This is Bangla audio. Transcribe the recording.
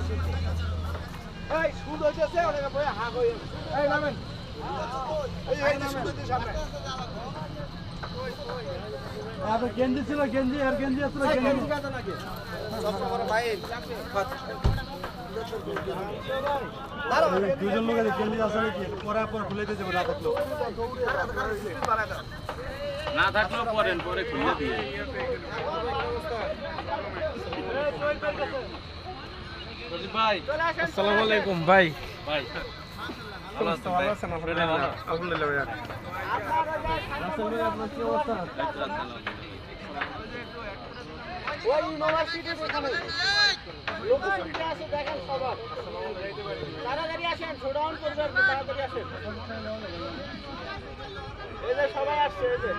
এই সুদ হইতেছে অনেক বই হাগ হই এই নামেন এই সুদ হইতে সামনে আপনি গেঞ্জি ছিল গেঞ্জি আর গেঞ্জি আছে গেঞ্জি কাটা নাকি সব বড় ভাই দুজন লোক গেঞ্জি আছে নাকি পরে পরে খুলে দিয়ে যাবে না থাকলো না থাকলেও পরেন পরে খুলে দিয়ে ভাই আসসালামু আলাইকুম ভাই ভাই ভালো আছেন আলহামদুলিল্লাহ ভাই রাসেল ভাই আপনার কি অবস্থা ওই ইউনিভার্সিটির ওখানে লোকেশনটা আছে দেখেন সবার তাড়াতাড়ি আসেন শোডাউন করবে আপনি তাড়াতাড়ি আসেন এই যে সবাই আসছে এই যে